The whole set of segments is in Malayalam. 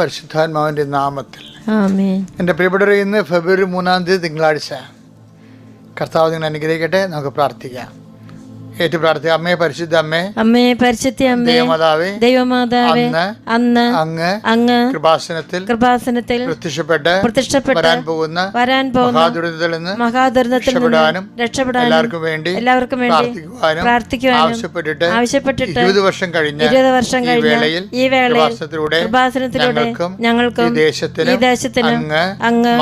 പരിശുദ്ധാത്മാവിൻ്റെ നാമത്തിൽ ആമേൻ. എൻ്റെ പ്രിയപ്പെട്ടവരെ, ഇന്ന് ഫെബ്രുവരി 3 തിങ്കളാഴ്ച. കർത്താവ് നിങ്ങൾ അനുഗ്രഹിക്കട്ടെ. നമുക്ക് പ്രാർത്ഥിക്കാം. ഏറ്റു പ്രാർത്ഥിക്കാം. അമ്മേ, പരിശുദ്ധ അമ്മേ, അമ്മേ പരിശുദ്ധ അമ്മേ, ദൈവമാതാവേ, ദൈവമാതാവേ, അന്ന് അങ്ങ് കൃപാസനത്തിൽ പ്രത്യക്ഷപ്പെട്ട് വരാൻ പോകുന്ന മഹാദുരന്തത്തിൽ നിന്ന് രക്ഷപ്പെടാനും എല്ലാവർക്കും വേണ്ടി പ്രാർത്ഥിക്കുവാനും ആവശ്യപ്പെട്ടിട്ട് 20 വർഷം കഴിഞ്ഞ ഈ വേളയിൽ കൃപാസനത്തിലൂടെ ഞങ്ങൾക്കും ഈ ദേശത്തിനും അങ്ങ്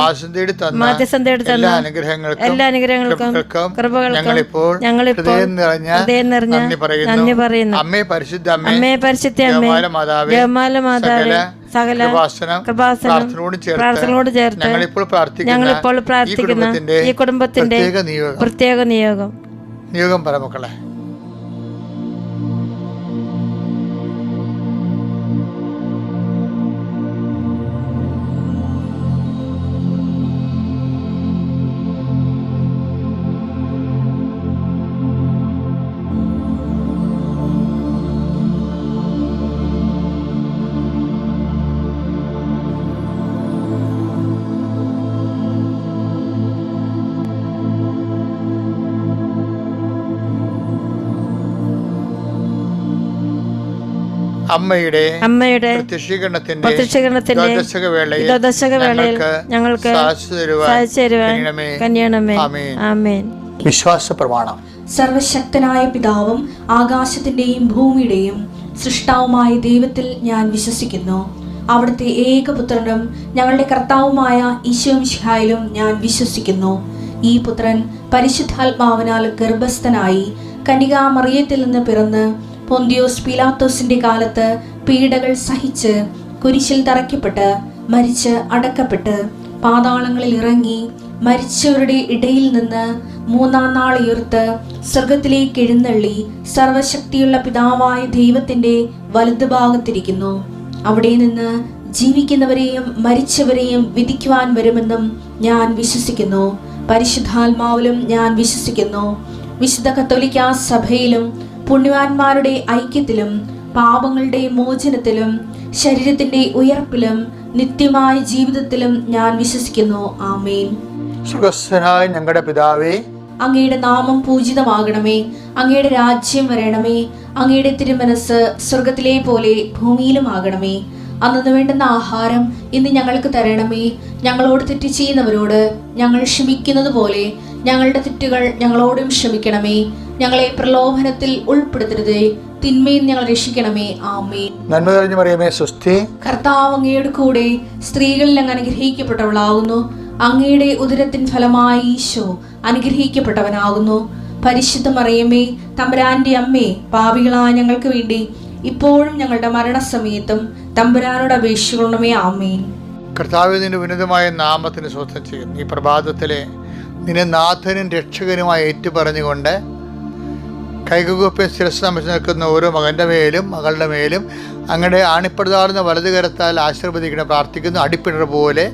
മാധ്യസ്ഥം തേടി തന്ന എല്ലാ അനുഗ്രഹങ്ങൾക്കും കൃപകൾക്കും ഞങ്ങളിപ്പോൾ നന്ദി പറയുന്നു. അമ്മേ പരിശുദ്ധ അമ്മേ, ജപമാല മാതാവേ, സകല പ്രാർത്ഥനയോട് ചേർത്ത് ഞങ്ങളിപ്പോൾ പ്രാർത്ഥിക്കുന്ന ഈ കുടുംബത്തിന്റെ പ്രത്യേക നിയോഗം പരമക്കളെ. അമ്മയുടെ പ്രത്യക്ഷീകരണത്തിന്റെ വേളയിൽ ഞങ്ങൾക്ക് കനിയണമേ. ആമേൻ. വിശ്വാസ പ്രമാണം. സർവശക്തനായ പിതാവും ആകാശത്തിന്റെയും ഭൂമിയുടെയും സൃഷ്ടാവുമായ ദൈവത്തിൽ ഞാൻ വിശ്വസിക്കുന്നു. അവിടുത്തെ ഏകപുത്രനും ഞങ്ങളുടെ കർത്താവുമായ ഈശോമിശിഹായിലും ഞാൻ വിശ്വസിക്കുന്നു. ഈ പുത്രൻ പരിശുദ്ധാത്മാവിനാൽ ഗർഭസ്ഥനായി കന്യകാമറിയത്തിൽ നിന്ന് പിറന്ന് പൊന്തിയോസ് പീലാത്തോസിന്റെ കാലത്ത് പീഡകൾ സഹിച്ച് കുരിശിൽ തറയ്ക്കപ്പെട്ട് മരിച്ച് അടക്കപ്പെട്ട് പാതാളങ്ങളിൽ ഇറങ്ങി മരിച്ചവരുടെ ഇടയിൽ നിന്ന് 3-ാം നാൾ ഉയർത്ത് സ്വർഗത്തിലേക്ക് എഴുന്നള്ളി സർവശക്തിയുള്ള പിതാവായ ദൈവത്തിന്റെ വലതുഭാഗത്തിരിക്കുന്നു. അവിടെ നിന്ന് ജീവിക്കുന്നവരെയും മരിച്ചവരെയും വിധിക്കുവാൻ വരുമെന്നും ഞാൻ വിശ്വസിക്കുന്നു. പരിശുദ്ധാത്മാവിലും ഞാൻ വിശ്വസിക്കുന്നു. വിശുദ്ധ കത്തോലിക്കാ സഭയിലും പുണ്യവാന്മാരുടെ ഐക്യത്തിലും പാപങ്ങളുടെ മോചനത്തിലും ശരീരത്തിന്റെ ഉയർപ്പിലും നിത്യമായ ജീവിതത്തിലും ഞാൻ വിശ്വസിക്കുന്നു. ആമേൻ. സ്വർഗ്ഗസ്ഥനായ ഞങ്ങളുടെ പിതാവേ, അങ്ങയുടെ നാമം പൂജിതമാകണമേ. അങ്ങയുടെ രാജ്യം വരണമേ. അങ്ങയുടെ തിരുമനസ് സ്വർഗത്തിലെ പോലെ ഭൂമിയിലും ആകണമേ. അന്നു വേണ്ടുന്ന ആഹാരം ഇന്ന് ഞങ്ങൾക്ക് തരണമേ. ഞങ്ങളോട് തെറ്റ് ചെയ്യുന്നവരോട് ഞങ്ങൾ ക്ഷമിക്കുന്നത് പോലെ ഞങ്ങളുടെ തെറ്റുകൾ ഞങ്ങളോടും ക്ഷമിക്കണമേ. ഞങ്ങളെ പ്രലോഭനത്തിൽ ഉൾപ്പെടുത്തരുതേ, തിന്മയിൽ ഞങ്ങൾ രക്ഷിക്കണമേ. ആമേൻ. നന്മ നിറഞ്ഞ മറിയമേ, സ്വസ്തി. കർത്താവ് അങ്ങയുടെ കൂടെ സ്ത്രീകളിൽ അങ്ങ് അനുഗ്രഹിക്കപ്പെട്ടവളാകുന്നു. അങ്ങയുടെ ഉദരത്തിൻ ഫലമായി ഈശോ അനുഗ്രഹിക്കപ്പെട്ടവനാകുന്നു. പരിശുദ്ധ മറിയമേ, തമ്പുരാന്റെ അമ്മേ, പാപികളായ ഞങ്ങൾക്ക് വേണ്ടി ഇപ്പോഴും ഞങ്ങളുടെ മരണസമയത്തും തമ്പുരാനോട് അപേക്ഷിക്കണമേ. ആമേൻ. കർത്താവേ, നിന്റെ ഉന്നതമായ നാമത്തിന് സ്വസ്ഥം ചെയ്യുന്നു. ഈ പ്രഭാതത്തിലെ നിന്നെ നാഥനും രക്ഷകനുമായി ഏറ്റുപറഞ്ഞുകൊണ്ട് കൈകുപ്പി ശിരസ് നമിച്ച് നിൽക്കുന്ന ഓരോ മകൻ്റെ മേലും മകളുടെ മേലും അങ്ങയുടെ ആണിപ്പെടുതാർന്ന വലതു കരത്താൽ ആശീർവദിക്കണം പ്രാർത്ഥിക്കുന്നു. അടിപ്പിണർ പോലെ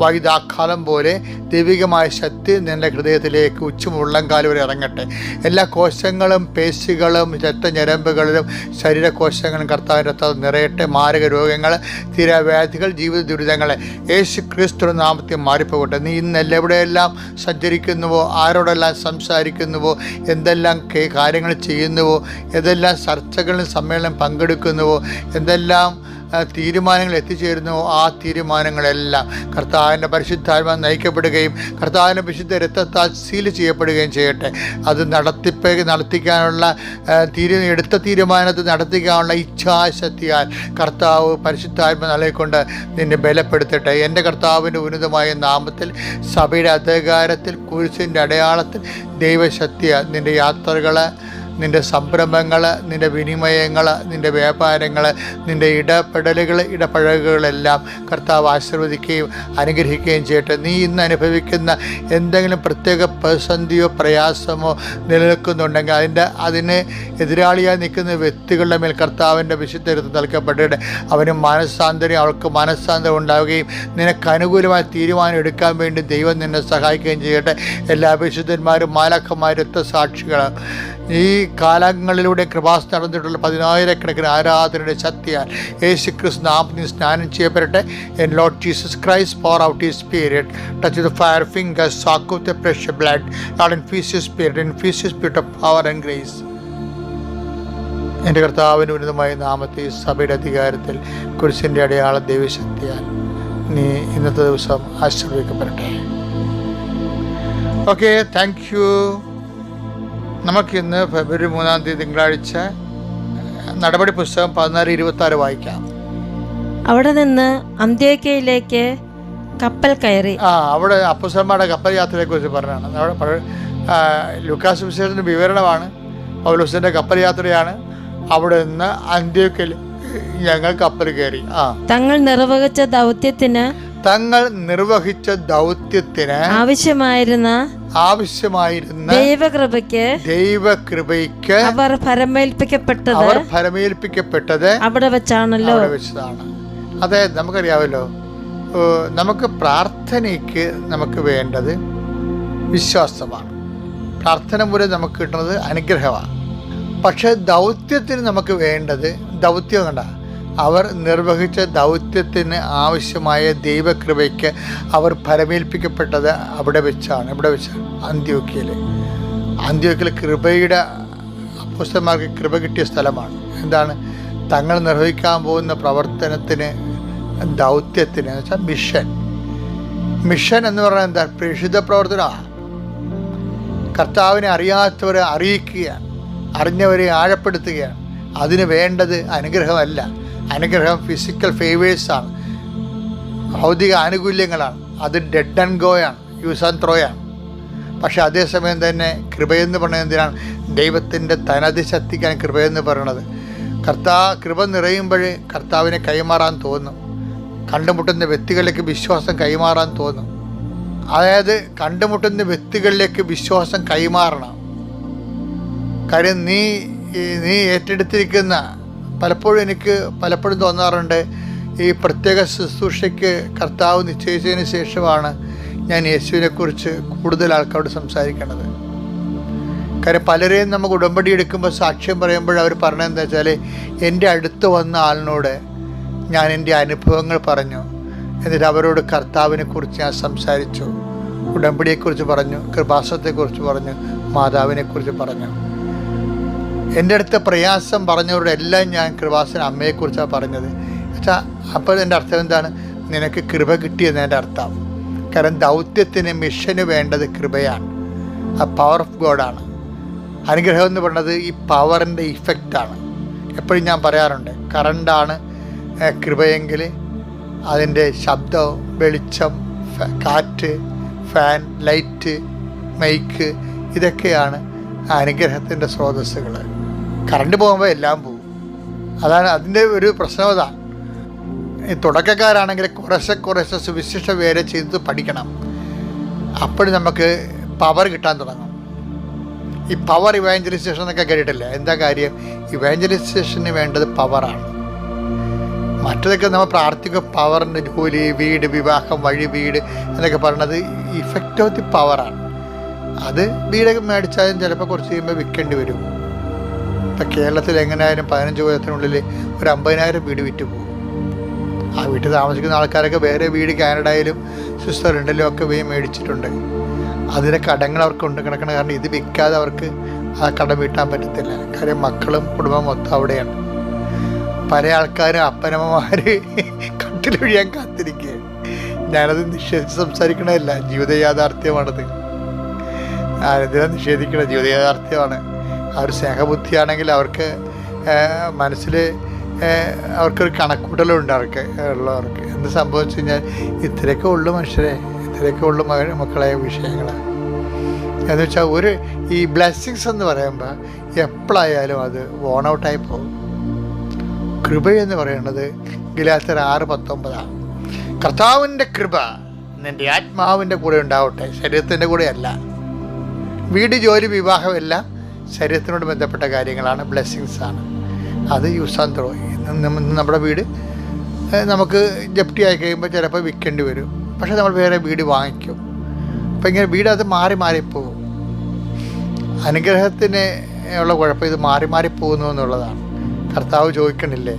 വൈദാക്കാലം പോലെ ദൈവികമായ ശക്തി നിന്റെ ഹൃദയത്തിലേക്ക് ഉച്ചമുള്ളംകാലം വരെ ഇറങ്ങട്ടെ. എല്ലാ കോശങ്ങളും പേശികളും രക്തഞരമ്പുകളിലും ശരീരകോശങ്ങളും കർത്താവിൻ്റെ രക്തം നിറയട്ടെ. മാരക രോഗങ്ങൾ, തീരാവ്യാധികൾ, ജീവിത ദുരിതങ്ങളെ യേശു ക്രിസ്തു നാമത്തിൽ മാറിപ്പോകട്ടെ. നീ ഇന്ന് എവിടെയെല്ലാം സഞ്ചരിക്കുന്നുവോ, ആരോടെല്ലാം സംസാരിക്കുന്നുവോ, എന്തെല്ലാം കാര്യങ്ങൾ ചെയ്യുന്നുവോ, ഏതെല്ലാം ചർച്ചകളിലും സമ്മേളനം പങ്കെടുക്കുന്നുവോ, എന്തെല്ലാം തീരുമാനങ്ങൾ എത്തിച്ചേരുന്നു, ആ തീരുമാനങ്ങളെല്ലാം കർത്താവിൻ്റെ പരിശുദ്ധാത്മാ നയിക്കപ്പെടുകയും കർത്താവിൻ്റെ വിശുദ്ധ രക്തത്താൽ സീൽ ചെയ്യപ്പെടുകയും ചെയ്യട്ടെ. അത് നടത്തിക്കാനുള്ള എടുത്ത തീരുമാനത്തിൽ നടത്തിക്കാനുള്ള ഇച്ഛാശക്തിയാൽ കർത്താവ് പരിശുദ്ധാത്മ നൽകിക്കൊണ്ട് നിന്നെ ബലപ്പെടുത്തട്ടെ. എൻ്റെ കർത്താവിൻ്റെ ഉന്നതമായ നാമത്തിൽ സഭയുടെ അധികാരത്തിൽ കുരിശിൻ്റെ അടയാളത്തിൽ ദൈവശക്തിയാൽ നിൻ്റെ യാത്രകൾ, നിൻ്റെ സംരംഭങ്ങൾ, നിൻ്റെ വിനിമയങ്ങൾ, നിൻ്റെ വ്യാപാരങ്ങൾ, നിൻ്റെ ഇടപഴകുകളെല്ലാം കർത്താവ് ആശീർവദിക്കുകയും അനുഗ്രഹിക്കുകയും ചെയ്യട്ടെ. നീ ഇന്ന് അനുഭവിക്കുന്ന എന്തെങ്കിലും പ്രത്യേക പ്രതിസന്ധിയോ പ്രയാസമോ നിലനിൽക്കുന്നുണ്ടെങ്കിൽ അതിന് എതിരാളിയായി നിൽക്കുന്ന വ്യക്തികളുടെ മേൽ കർത്താവിൻ്റെ വിശുദ്ധ നൽകപ്പെട്ടിട്ട് അവന് അവൾക്ക് മനസ്സാന്തരം ഉണ്ടാവുകയും നിനക്ക് അനുകൂലമായ തീരുമാനം എടുക്കാൻ വേണ്ടി ദൈവം നിന്നെ സഹായിക്കുകയും ചെയ്യട്ടെ. എല്ലാ വിശുദ്ധന്മാരും മാലാഖമാരും രക്തസാക്ഷികളും ഈ കാലങ്ങളിലൂടെ കൃപാസ് നടന്നിട്ടുള്ള 10,000-കണക്കിന് ആരാധനയുടെ ശക്തിയാൽ യേശു ക്രിസ്തു നാമത്തിൽ സ്നാനം ചെയ്യപ്പെടട്ടെ. എൻ Lord Jesus Christ pour out his spirit, touch the fire fingers, soak with the precious blood, Lord infuse your spirit, infuse your spirit of power and grace. എൻ്റെ കർത്താവിന് ഉന്നതമായ നാമത്തിൽ സഭയുടെ അധികാരത്തിൽ കുരിശിൻ്റെ അടയാള ദൈവശക്തിയാൽ നീ ഇന്നത്തെ ദിവസം ആശീർവദിക്കപ്പെടട്ടെ. Okay, thank you. നമുക്കിന്ന് ഫെബ്രുവരി 3-ാം തീയതി തിങ്കളാഴ്ച നടപടി പുസ്തകം 14:26 വായിക്കാം. അവിടെ നിന്ന് അന്ത്യോക്യയിലേക്ക് കപ്പൽ കയറി. അവിടെ അപ്പോസ്തലന്മാരുടെ കപ്പൽ യാത്രയെ കുറിച്ച് പറഞ്ഞാണ്. അവിടെ ലൂക്കാസ് സുവിശേഷത്തിന്റെ വിവരണമാണ്. പൗലോസിന്റെ കപ്പൽ യാത്രയാണ്. അവിടെ നിന്ന് അന്ത്യോക്യയിൽ ഞങ്ങൾ കപ്പൽ കയറി. തങ്ങൾ നിർവഹിച്ച ദൗത്യത്തിന് ആവശ്യമായിരുന്ന ദൈവകൃപയ്ക്ക് അവർ ഫലമേൽപ്പിക്കപ്പെട്ടത് അവിടെ വെച്ചാണല്ലോ. അതായത് നമുക്കറിയാമല്ലോ, നമുക്ക് പ്രാർത്ഥനയ്ക്ക് നമുക്ക് വേണ്ടത് വിശ്വാസമാണ്. പ്രാർത്ഥന മൂലം നമുക്ക് കിട്ടുന്നത് അനുഗ്രഹമാണ്. പക്ഷെ ദൗത്യത്തിന് നമുക്ക് വേണ്ടത് ദൗത്യം കണ്ട അവർ നിർവഹിച്ച ദൗത്യത്തിന് ആവശ്യമായ ദൈവകൃപയ്ക്ക് അവർ ഫലമേൽപ്പിക്കപ്പെട്ടത് അവിടെ വെച്ചാണ്. അന്ത്യോക്യയിൽ കൃപയുടെ അപ്പോസ്തലന്മാർക്ക് കൃപ കിട്ടിയ സ്ഥലമാണ്. എന്താണ്? തങ്ങൾ നിർവഹിക്കാൻ പോകുന്ന പ്രവർത്തനത്തിന്, ദൗത്യത്തിന് എന്ന് വെച്ചാൽ മിഷൻ എന്ന് പറഞ്ഞാൽ എന്താ? പ്രേക്ഷിത പ്രവർത്തനമാണ്. കർത്താവിനെ അറിയാത്തവരെ അറിയിക്കുകയാണ്, അറിഞ്ഞവരെ ആഴപ്പെടുത്തുകയാണ്. അതിന് വേണ്ടത് അനുഗ്രഹമല്ല. അനുഗ്രഹം ഫിസിക്കൽ ഫേവേഴ്സാണ്, ഭൗതിക ആനുകൂല്യങ്ങളാണ്. അത് ഡെഡ് ആൻഡ് ഗോയാണ്, യൂസ് ആൻഡ് ത്രോയാണ്. പക്ഷെ അതേസമയം തന്നെ കൃപയെന്ന് പറയുന്നത് എന്തിനാണ്? ദൈവത്തിൻ്റെ തനത് ശക്തിക്കാണ് കൃപയെന്ന് പറയുന്നത്. കൃപ നിറയുമ്പോൾ കർത്താവിനെ കൈമാറാൻ തോന്നും. കണ്ടുമുട്ടുന്ന വ്യക്തികളിലേക്ക് വിശ്വാസം കൈമാറാൻ തോന്നും. അതായത് കണ്ടുമുട്ടുന്ന വ്യക്തികളിലേക്ക് വിശ്വാസം കൈമാറണം. കാര്യം നീ ഏറ്റെടുത്തിരിക്കുന്ന, പലപ്പോഴും തോന്നാറുണ്ട്, ഈ പ്രത്യേക ശുശ്രൂഷയ്ക്ക് കർത്താവ് നിശ്ചയിച്ചതിന് ശേഷമാണ് ഞാൻ യേശുവിനെക്കുറിച്ച് കൂടുതൽ ആൾക്കാരോട് സംസാരിക്കുന്നത്. കാര്യം പലരെയും നമുക്ക് ഉടമ്പടി എടുക്കുമ്പോൾ സാക്ഷ്യം പറയുമ്പോൾ അവർ പറഞ്ഞതെന്താ വെച്ചാൽ, എൻ്റെ അടുത്ത് വന്ന ആളിനോട് ഞാൻ എൻ്റെ അനുഭവങ്ങൾ പറഞ്ഞു, എന്നിട്ട് അവരോട് കർത്താവിനെക്കുറിച്ച് ഞാൻ സംസാരിച്ചു, ഉടമ്പടിയെക്കുറിച്ച് പറഞ്ഞു, കൃപാസനത്തെക്കുറിച്ച് പറഞ്ഞു, മാതാവിനെക്കുറിച്ച് പറഞ്ഞു. എൻ്റെ അടുത്ത് പ്രയാസം പറഞ്ഞവരുടെ എല്ലാം ഞാൻ കൃപാസന അമ്മയെക്കുറിച്ചാണ് പറഞ്ഞത്. അപ്പോൾ എൻ്റെ അർത്ഥം എന്താണ്? നിനക്ക് കൃപ കിട്ടിയെന്ന് എൻ്റെ അർത്ഥം. കാരണം ദൗത്യത്തിന്, മിഷന് വേണ്ടത് കൃപയാണ്. ആ പവർ ഓഫ് ഗോഡാണ്. അനുഗ്രഹം എന്ന് പറയുന്നത് ഈ പവറിൻ്റെ ഇഫക്റ്റാണ്. എപ്പോഴും ഞാൻ പറയാറുണ്ട്, കറണ്ടാണ് കൃപയെങ്കിൽ അതിൻ്റെ ശബ്ദം, വെളിച്ചം, കാറ്റ്, ഫാൻ, ലൈറ്റ്, മൈക്ക്, ഇതൊക്കെയാണ് അനുഗ്രഹത്തിൻ്റെ സ്രോതസ്സുകൾ. കറണ്ട് പോകുമ്പോൾ എല്ലാം പോകും. അതാണ് അതിൻ്റെ ഒരു പ്രശ്നം. അതാണ് ഈ തുടക്കക്കാരാണെങ്കിൽ കുറേശ്ശെ സുവിശേഷ വേല ചെയ്ത് പഠിക്കണം. അപ്പോൾ നമുക്ക് പവർ കിട്ടാൻ തുടങ്ങും. ഈ പവർ ഇവാഞ്ചലൈസേഷൻ എന്നൊക്കെ കേട്ടിട്ടില്ല. എന്താ കാര്യം? ഇവാഞ്ചലൈസേഷന് വേണ്ടത് പവറാണ്. മറ്റതൊക്കെ നമ്മൾ പ്രാർത്ഥിക്കുക, പവറിൻ്റെ ജോലി, വീട്, വിവാഹം, വഴി, വീട് എന്നൊക്കെ പറയുന്നത് ഇഫക്റ്റ് ഓഫ് ദി പവറാണ്. അത് വീടൊക്കെ മേടിച്ചാലും ചിലപ്പോൾ കുറച്ച് കഴിയുമ്പോൾ വിൽക്കേണ്ടി വരും. ഇപ്പം കേരളത്തിൽ എങ്ങനെയായാലും 15 കൊല്ലത്തിനുള്ളിൽ ഒരു 50,000 വീട് വിറ്റ് പോകും. ആ വീട്ടിൽ താമസിക്കുന്ന ആൾക്കാരൊക്കെ വേറെ വീട് കാനഡയിലും സ്വിറ്റ്സർലൻഡിലും ഒക്കെ പോയി മേടിച്ചിട്ടുണ്ട്. അതിൻ്റെ കടങ്ങൾ അവർക്കുണ്ട് കിടക്കണം. കാരണം ഇത് വിൽക്കാതെ അവർക്ക് ആ കടം വീട്ടാൻ പറ്റത്തില്ല. കാര്യം മക്കളും കുടുംബം മൊത്തം അവിടെയാണ്. പല ആൾക്കാരും അപ്പനമ്മമാർ കട്ടിലൊഴിയാൻ കാത്തിരിക്കുക. ഞാനത് നിഷേധിച്ച് സംസാരിക്കണമല്ല, ജീവിത യാഥാർത്ഥ്യമാണത്. ആരെന്തിനാ നിഷേധിക്കണം? ജീവിത യാഥാർത്ഥ്യമാണ്. ആ ഒരു സ്നേഹബുദ്ധിയാണെങ്കിൽ അവർക്ക് മനസ്സിൽ അവർക്കൊരു കണക്കൂട്ടലുണ്ട്. ഉള്ളവർക്ക് എന്ത് സംഭവിച്ചു കഴിഞ്ഞാൽ ഇത്രയൊക്കെ ഉള്ളു മനുഷ്യരെ, ഇത്രയൊക്കെ ഉള്ളു മക്കളെ വിഷയങ്ങൾ എന്ന് വെച്ചാൽ ഈ ബ്ലെസ്സിങ്സ് എന്ന് പറയുമ്പോൾ എപ്പോഴായാലും അത് വോൺ ഔട്ടായി പോകും. കൃപയെന്ന് പറയുന്നത് ഗലാത്യർ 6:19 കർത്താവിൻ്റെ കൃപ നിൻ്റെ ആത്മാവിൻ്റെ കൂടെ ഉണ്ടാവട്ടെ, ശരീരത്തിൻ്റെ കൂടെ അല്ല. വീട്, ജോലി, വിവാഹമെല്ലാം ശരീരത്തിനോട് ബന്ധപ്പെട്ട കാര്യങ്ങളാണ്, ബ്ലെസ്സിങ്സാണ്. അത് യൂസ് ആൻഡ് ത്രോ. നമ്മുടെ വീട് നമുക്ക് ജപ്തി ആയി കഴിയുമ്പോൾ ചിലപ്പോൾ വിൽക്കേണ്ടി വരും. പക്ഷേ നമ്മൾ വേറെ വീട് വാങ്ങിക്കും. അപ്പം ഇങ്ങനെ വീട് അത് മാറിപ്പോകും. അനുഗ്രഹത്തിന് ഉള്ള കുഴപ്പം ഇത് മാറി മാറി പോകുന്നു എന്നുള്ളതാണ്. കർത്താവ് ചോദിക്കണില്ലേ,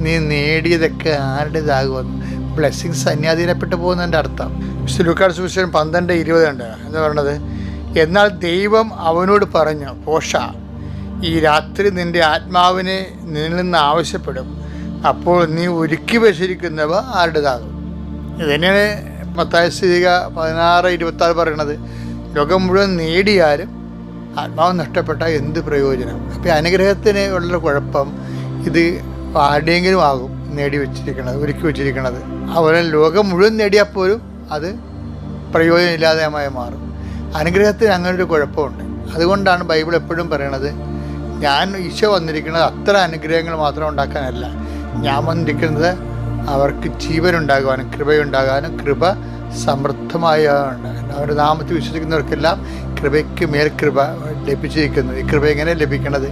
നീ നേടിയതൊക്കെ ആരുടേതാകുമെന്ന്? ബ്ലെസ്സിങ്സ് അന്യാധീനപ്പെട്ടു പോകുന്നതിൻ്റെ അർത്ഥം. ലൂക്കായുടെ സുവിശേഷം 12:20 ഉണ്ട്. എന്താ പറയണത്? എന്നാൽ ദൈവം അവനോട് പറഞ്ഞു, പോഷ, ഈ രാത്രി നിൻ്റെ ആത്മാവിനെ നിന്നിൽ നിന്ന് ആവശ്യപ്പെടും, അപ്പോൾ നീ ഒരുക്കി വച്ചിരിക്കുന്നവ ആരുടേതാകും. ഇതന്നെയാണ് മത്തായി 16:26 പറയണത്. ലോകം മുഴുവൻ നേടിയാലും ആത്മാവ് നഷ്ടപ്പെട്ടാൽ എന്ത് പ്രയോജനം? അപ്പോൾ അനുഗ്രഹത്തിന് ഉള്ള കുഴപ്പം ഇത് ആരുടെയെങ്കിലും ആകും നേടി വെച്ചിരിക്കണത്, ഒരുക്കി വെച്ചിരിക്കണത്. അതുപോലെ ലോകം മുഴുവൻ നേടിയാൽ പോലും അത് പ്രയോജനമില്ലാതെയായി മാറും. അനുഗ്രഹത്തിന് അങ്ങനൊരു കുഴപ്പമുണ്ട്. അതുകൊണ്ടാണ് ബൈബിൾ എപ്പോഴും പറയണത്, ഈശോ വന്നിരിക്കുന്നത് അത്ര അനുഗ്രഹങ്ങൾ മാത്രം ഉണ്ടാക്കാനല്ല, ഞാൻ വന്നിരിക്കുന്നത് അവർക്ക് ജീവനുണ്ടാകാനും കൃപയുണ്ടാകാനും കൃപ സമൃദ്ധമായുണ്ട്. അവരുടെ നാമത്തിൽ വിശ്വസിക്കുന്നവർക്കെല്ലാം കൃപയ്ക്ക് മേൽ കൃപ ലഭിച്ചിരിക്കുന്നു. ഈ കൃപ എങ്ങനെ ലഭിക്കണത്?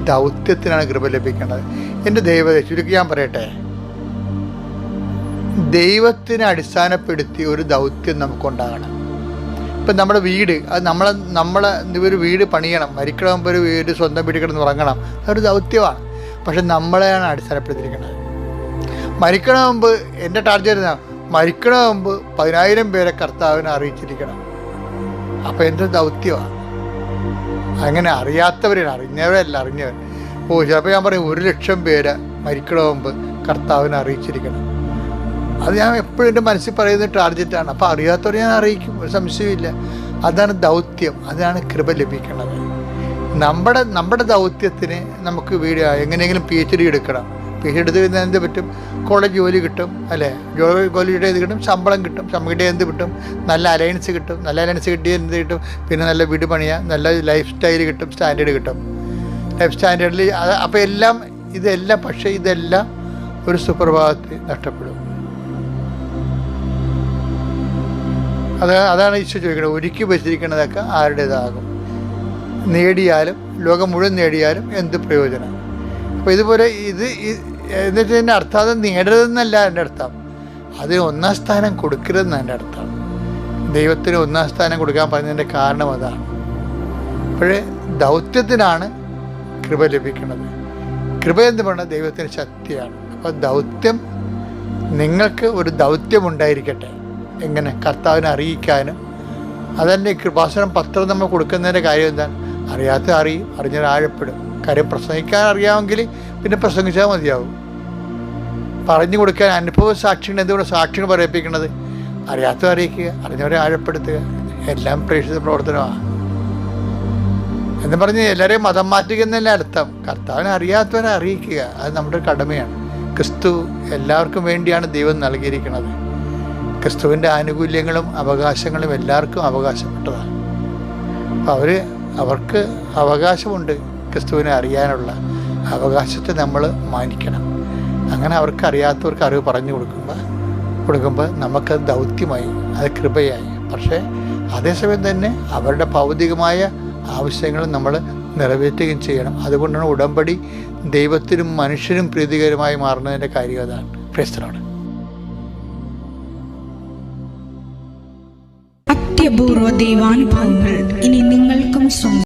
ദൗത്യത്തിനാണ് കൃപ ലഭിക്കുന്നത്. എൻ്റെ ദൈവത്തെ ചുരുക്കി ഞാൻ പറയട്ടെ, ദൈവത്തിനെ അടിസ്ഥാനപ്പെടുത്തി ഒരു ദൗത്യം നമുക്കുണ്ടാകണം. ഇപ്പം നമ്മുടെ വീട്, അത് നമ്മളെ ഒരു വീട് പണിയണം, മരിക്കണമെങ്കിൽ ഒരു വീട് സ്വന്തം വീട് കിടന്ന് ഉറങ്ങണം, അതൊരു ദൗത്യമാണ്. പക്ഷെ നമ്മളെയാണ് അടിസ്ഥാനപ്പെടുത്തിയിരിക്കുന്നത്. മരിക്കണ മുമ്പ് എൻ്റെ ടാർഗറ്റ് മരിക്കണ മുമ്പ് 10,000 പേരെ കർത്താവിനെ അറിയിച്ചിരിക്കണം. അപ്പോൾ എൻ്റെ ദൗത്യമാണ്. അങ്ങനെ അറിയാത്തവരാണ്, അറിഞ്ഞവർ. ചിലപ്പോൾ ഞാൻ പറയും 1,00,000 പേരെ മരിക്കണ മുമ്പ് കർത്താവിനെ അറിയിച്ചിരിക്കണം. അത് ഞാൻ എപ്പോഴും എൻ്റെ മനസ്സിൽ പറയുന്ന ടാർഗറ്റാണ്. അപ്പോൾ അറിയാത്തവരെ ഞാൻ അറിയിക്കും, ഒരു സംശയമില്ല. അതാണ് ദൗത്യം, അതാണ് കൃപ ലഭിക്കുന്നത്. നമ്മുടെ ദൗത്യത്തിന് നമുക്ക് എങ്ങനെയെങ്കിലും PhD എടുക്കണം. PhD എടുത്ത് കഴിഞ്ഞാൽ എന്ത് പറ്റും? കോളേജ് ജോലി കിട്ടും, അല്ലേ? കോളേജിൻ്റെ ഇത് കിട്ടും, ശമ്പളം കിട്ടും, കിട്ടിയാൽ എന്ത് കിട്ടും? നല്ല അലയൻസ് കിട്ടും. നല്ല അലയൻസ് കിട്ടിയാൽ എന്ത് കിട്ടും? പിന്നെ നല്ല വീട് പണിയാം, നല്ല ലൈഫ് സ്റ്റൈൽ കിട്ടും, സ്റ്റാൻഡേർഡ് കിട്ടും. ലൈഫ് സ്റ്റാൻഡേർഡിൽ അപ്പോൾ ഇതെല്ലാം പക്ഷേ ഇതെല്ലാം ഒരു സുപ്രഭാതത്തിൽ നഷ്ടപ്പെടും. അതാണ് ഈശോ ചോദിക്കുന്നത്, ഒരുക്കി വെച്ചിരിക്കുന്നതൊക്കെ ആരുടേതാകും? നേടിയാലും ലോകം മുഴുവൻ നേടിയാലും എന്ത് പ്രയോജനം? അപ്പോൾ ഇതുപോലെ എന്ന് വെച്ചാൽ അർത്ഥം അത് നേടരുതെന്നല്ല എൻ്റെ അർത്ഥം, അതിന് 1-ാം സ്ഥാനം കൊടുക്കരുതെന്നാണ് എൻ്റെ അർത്ഥം. ദൈവത്തിന് 1-ാം സ്ഥാനം കൊടുക്കാൻ പറഞ്ഞതിൻ്റെ കാരണം അതാണ്. അപ്പോഴേ ദൗത്യത്തിനാണ് കൃപ ലഭിക്കുന്നത്. കൃപ എന്ന് പറഞ്ഞാൽ ദൈവത്തിൻ്റെ ശക്തിയാണ്. അപ്പോൾ ദൗത്യം, നിങ്ങൾക്ക് ഒരു ദൗത്യം ഉണ്ടായിരിക്കട്ടെ. എങ്ങനെ? കർത്താവിനെ അറിയിക്കാനും. അതന്നെ കൃപാസനം പത്രം നമ്മൾ കൊടുക്കുന്നതിൻ്റെ കാര്യം എന്താണ്? അറിയാത്ത അറിയും, അറിഞ്ഞാൽ ആഴപ്പെടും. കാര്യം പ്രസംഗിക്കാൻ അറിയാമെങ്കിൽ പിന്നെ പ്രസംഗിച്ചാൽ മതിയാവും. പറഞ്ഞു കൊടുക്കാൻ അനുഭവ സാക്ഷികൾ, എന്തുകൊണ്ട് സാക്ഷികൾ പറയിപ്പിക്കുന്നത്? അറിയാത്തവരെ അറിയിക്കുക, അറിഞ്ഞവരെ ആഴപ്പെടുത്തുക, എല്ലാം പ്രേക്ഷിത പ്രവർത്തനമാണ് എന്ന് പറഞ്ഞ് എല്ലാവരെയും മതം മാറ്റുകയെന്നല്ല അർത്ഥം. കർത്താവിനെ അറിയാത്തവരെ അറിയിക്കുക, അത് നമ്മുടെ കടമയാണ്. ക്രിസ്തു എല്ലാവർക്കും വേണ്ടിയാണ് ദൈവം നൽകിയിരിക്കുന്നത്. ക്രിസ്തുവിൻ്റെ ആനുകൂല്യങ്ങളും അവകാശങ്ങളും എല്ലാവർക്കും അവകാശപ്പെട്ടതാണ്. അപ്പോൾ അവർക്ക് അവകാശമുണ്ട്. ക്രിസ്തുവിനെ അറിയാനുള്ള അവകാശത്തെ നമ്മൾ മാനിക്കണം. അങ്ങനെ അവർക്ക് അറിയാത്തവർക്ക് അറിവ് പറഞ്ഞു കൊടുക്കുമ്പോൾ നമുക്കത് ദൗത്യമായി, അത് കൃപയായി. പക്ഷേ അതേസമയം തന്നെ അവരുടെ ഭൗതികമായ ആവശ്യങ്ങൾ നമ്മൾ നിറവേറ്റുകയും ചെയ്യണം. അതുകൊണ്ടാണ് ഉടമ്പടി ദൈവത്തിനും മനുഷ്യനും പ്രീതികരമായി മാറുന്നതിൻ്റെ കാര്യം അതാണ്. പ്രേസ്തനാണ്. അത്യപൂർവ ദൈവാനുഭവങ്ങൾ ഇനി നിങ്ങൾക്കും സ്വന്തം.